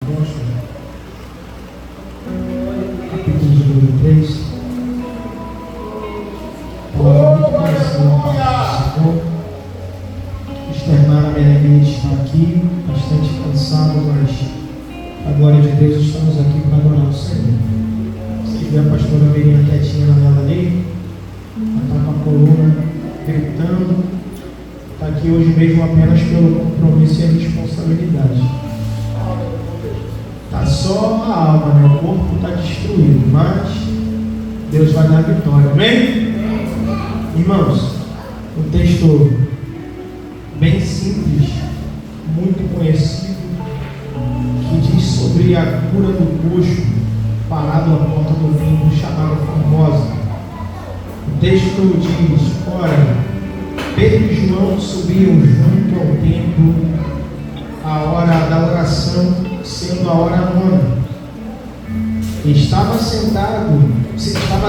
Apóstolos, capítulo de número 3. Palavra muito conhecida, externar a minha alegria de estar aqui, bastante cansado, mas a glória de Deus, estamos aqui para adorar o Senhor. Se tiver a pastora Miriam quietinha na dela ali, ela está com a coluna gritando, está aqui hoje mesmo apenas pelo compromisso e a responsabilidade. Está só a alma, né? O corpo está destruído, mas Deus vai dar vitória, amém? Irmãos, um texto bem simples, muito conhecido, que diz sobre a cura do coxo parado à porta do templo chamado Formosa. O texto diz: ora, Pedro e João subiam junto ao templo a hora da oração, sendo a hora 9. Estava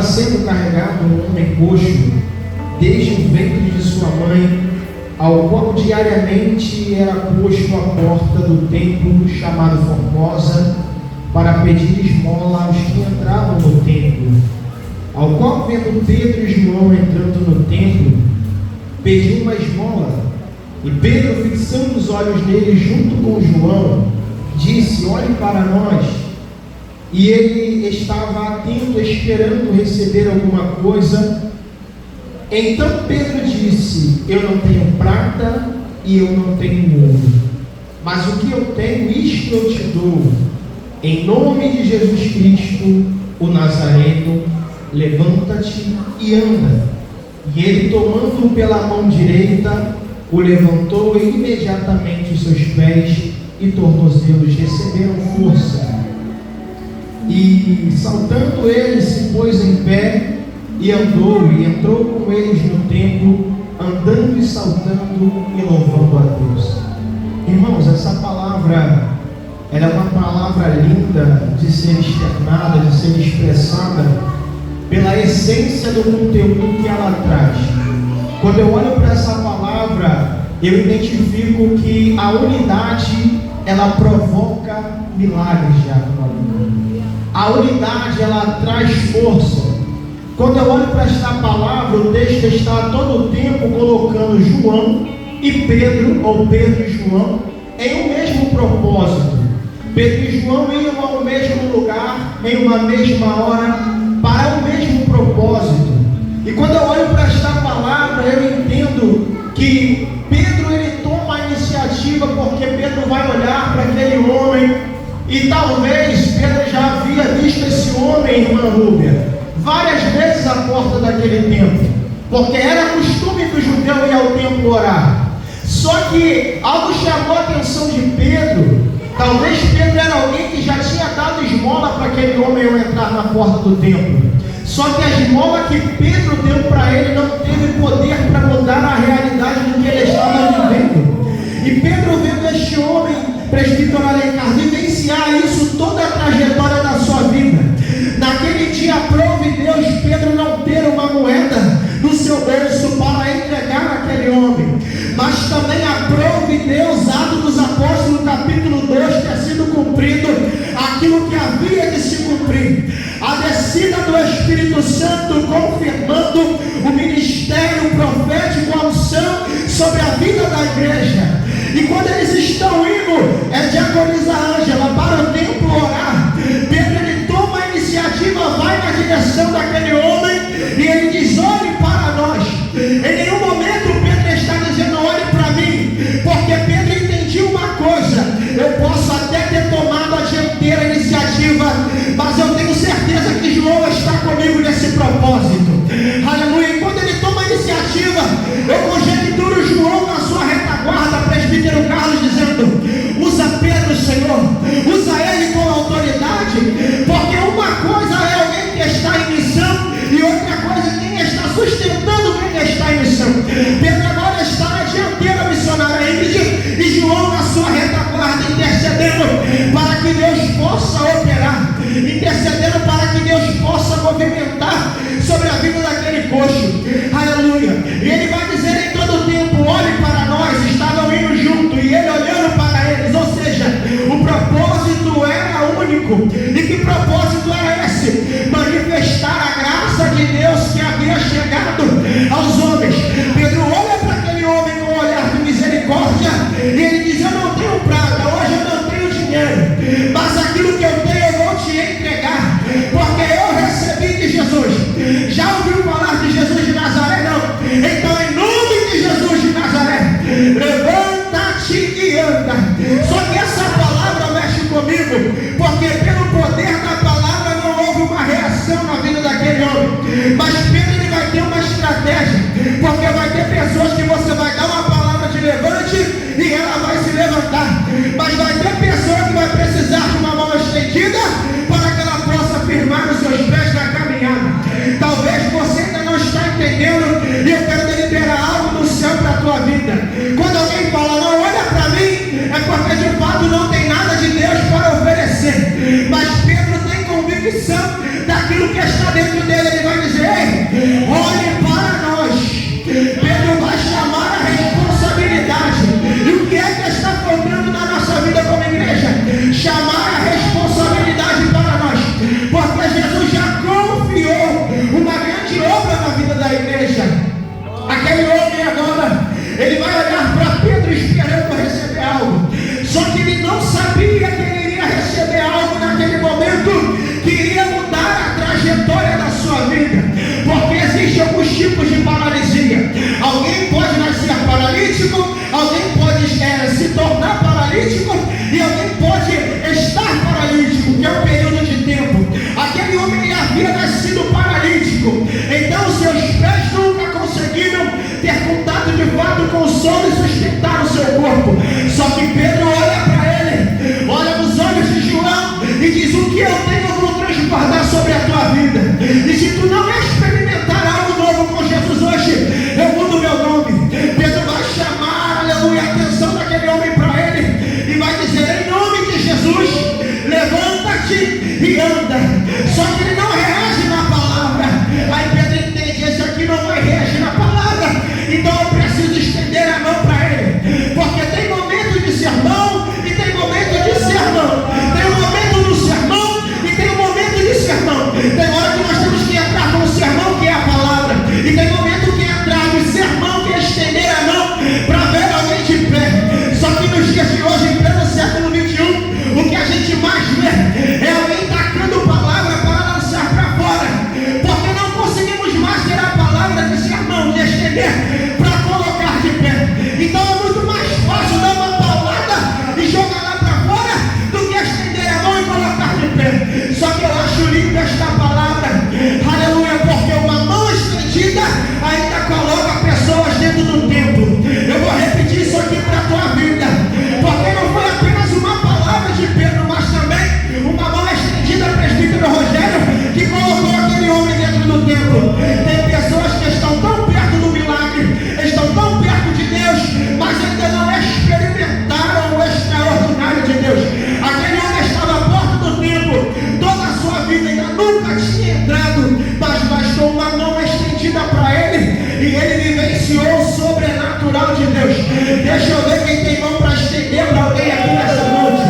sendo carregado um homem coxo desde o ventre de sua mãe, ao qual diariamente era posto à porta do templo chamado Formosa, para pedir esmola aos que entravam no templo. Ao qual, vendo Pedro e João entrando no templo, pediu uma esmola. E Pedro, fixando os olhos nele junto com João, disse: olhe para nós. E ele estava atento, esperando receber alguma coisa. Então Pedro disse: eu não tenho prata e eu não tenho ouro, mas o que eu tenho, isto eu te dou. Em nome de Jesus Cristo, o Nazareno, levanta-te e anda. E ele, tomando-o pela mão direita, o levantou, e imediatamente os seus pés e tornozelos receberam força. E saltando ele, se pôs em pé e andou, e entrou com eles no templo, andando e saltando e louvando a Deus. Irmãos, essa palavra, ela é uma palavra linda de ser externada, de ser expressada, pela essência do conteúdo que ela traz. Quando eu olho para essa palavra, eu identifico que a unidade, ela provoca milagres de vida. A unidade, ela traz força. Quando eu olho para esta palavra, o texto está todo o tempo colocando João e Pedro, ou Pedro e João, em um mesmo propósito. Pedro e João iam ao mesmo lugar, em uma mesma hora, para o mesmo propósito. E quando eu olho para esta palavra, eu entendo que Pedro, ele toma a iniciativa, porque Pedro vai olhar para aquele homem, e talvez Pedro já havia visto esse homem, irmã Rúbia, várias vezes à porta daquele templo, porque era costume do judeu ir ao templo orar. Só que algo chamou a atenção de Pedro. Talvez Pedro era alguém que já tinha dado esmola para aquele homem ao entrar na porta do templo. Só que a esmola que Pedro deu para ele não teve poder para mudar a realidade do que ele estava vivendo. E Pedro, vendo este homem, presbítero Alencar, vivenciar isso, toda a trajetória da sua vida. Naquele dia, aprove Deus Pedro não ter uma moeda no seu bolso para entregar aquele homem, mas também aprove Deus, Atos dos Apóstolos, capítulo 2, ter sido cumprido aquilo que havia de se cumprir, a descida do Espírito Santo, confirmando o ministério profético, a unção sobre a vida da igreja. E quando eles estão indo, é diaconisa Ângela para o templo orar, Pedro, ele toma a iniciativa, vai na direção daquele homem, e ele diz: olhe para nós. Em nenhum momento Pedro está dizendo: olhe para mim, porque Pedro entendia uma coisa: eu posso até ter tomado a dianteira iniciativa, mas eu tenho certeza que João está comigo nesse propósito. Aleluia. E quando ele toma a iniciativa, eu conjecturo João na sua retaguarda, presbítero Carlos, dizendo: usa Pedro, Senhor, usa ele único. E que propósito era esse? Manifestar a graça de Deus que havia chegado aos homens. Pedro olha para aquele homem com um olhar de misericórdia e ele diz: eu não tenho prata, hoje eu não tenho dinheiro, mas aquilo que eu tenho eu vou te entregar, porque eu recebi de Jesus. Já ouviu falar de Jesus de Nazaré? Não. Então, em nome de Jesus de Nazaré, levanta-te e anda. Só que essa palavra mexe comigo, porque pelo poder da palavra não houve uma reação na vida daquele homem. Mas Pedro, ele vai ter uma estratégia, porque vai ter pessoas que você vai dar uma palavra de levante e ela vai se levantar, mas vai ter pessoa que vai precisar de uma mão estendida para que ela possa firmar os seus pés na caminhada. Talvez você ainda não está entendendo e eu quero deliberar algo do céu para a tua vida. Quando alguém fala, não olha para mim, é porque de fato não tem nada de Deus para oferecer. Mas Pedro tem convicção daquilo que está dentro dele. Ele vai dizer: ei, olhe para nós. Pedro vai chamar a responsabilidade. E o que é que está faltando na nossa vida como igreja? Chamar a responsabilidade para nós, porque Jesus já confiou uma grande obra na vida da igreja. Aquele homem agora, ele vai olhar para Pedro esperando receber algo, só que ele não sabia que ele iria receber algo naquele momento que iria mudar a trajetória da sua vida, porque existem alguns tipos de paralisia. Alguém pode nascer paralítico, alguém pode se tornar paralítico e alguém pode estar paralítico, que é um período de tempo. Aquele homem, ele havia nascido paralítico, então seus pés nunca conseguiram ter contato de fato com o solo e sustentar o seu corpo. Só que Pedro olha para ele, olha nos olhos de João e diz: o que eu tenho eu vou transbordar sobre a tua vida. E se tu não experimentar algo novo com Jesus hoje, eu mudo meu nome. Pedro vai chamar, aleluia, a atenção daquele homem para ele e vai dizer: em nome de Jesus, levanta-te e anda. Só que ele não reage na palavra. Aí Pedro entende: esse aqui não vai reagir na palavra, então eu preciso estender a mão para ele, porque tem momento de sermão e tem momento de sermão. Tem um momento do sermão e tem um momento de sermão. Tem hora que nós temos que entrar com o sermão, que é a palavra, e tem momento que é entrar no sermão, que é estender a mão para ver alguém de pé. Só que nos dias de hoje, em pleno século XXI, o que a gente mais vê é alguém tacando palavra para lançar para fora, porque não conseguimos mais ter a palavra de sermão, de estender para colocar de pé. Então é muito mais fácil dar uma paulada e jogar lá para fora do que estender a mão e colocar de pé. Só que eu acho lindo esta palavra, aleluia, porque uma mão estendida ainda coloca pessoas dentro do templo. Eu vou repetir isso aqui para a tua vida, porque não foi apenas uma palavra de Pedro, mas também uma mão estendida, presbítero Rogério, que colocou aquele homem dentro do templo. Tem pessoas que estão tão perto do milagre, estão tão perto de Deus, mas ainda não experimentaram o extraordinário de Deus. Aquele homem estava à porta do templo, toda a sua vida ainda nunca tinha entrado, mas bastou uma mão estendida para ele e ele vivenciou o sobrenatural de Deus. Deixa eu ver quem tem mão para estender para alguém aqui nessa noite.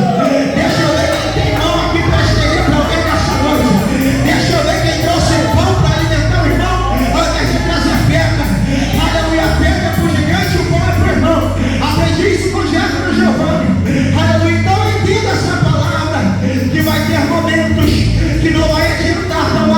Deixa eu ver quem tem mão aqui para estender para alguém nessa noite. Deixa eu ver quem trouxe pão para alimentar o irmão ao invés de trazer pedra. Aleluia, pedra é para o gigante, o pão é para o irmão. Aprendi isso com o Diácono Giovanni. Aleluia, então entenda essa palavra, que vai ter momentos que não vai adiantar também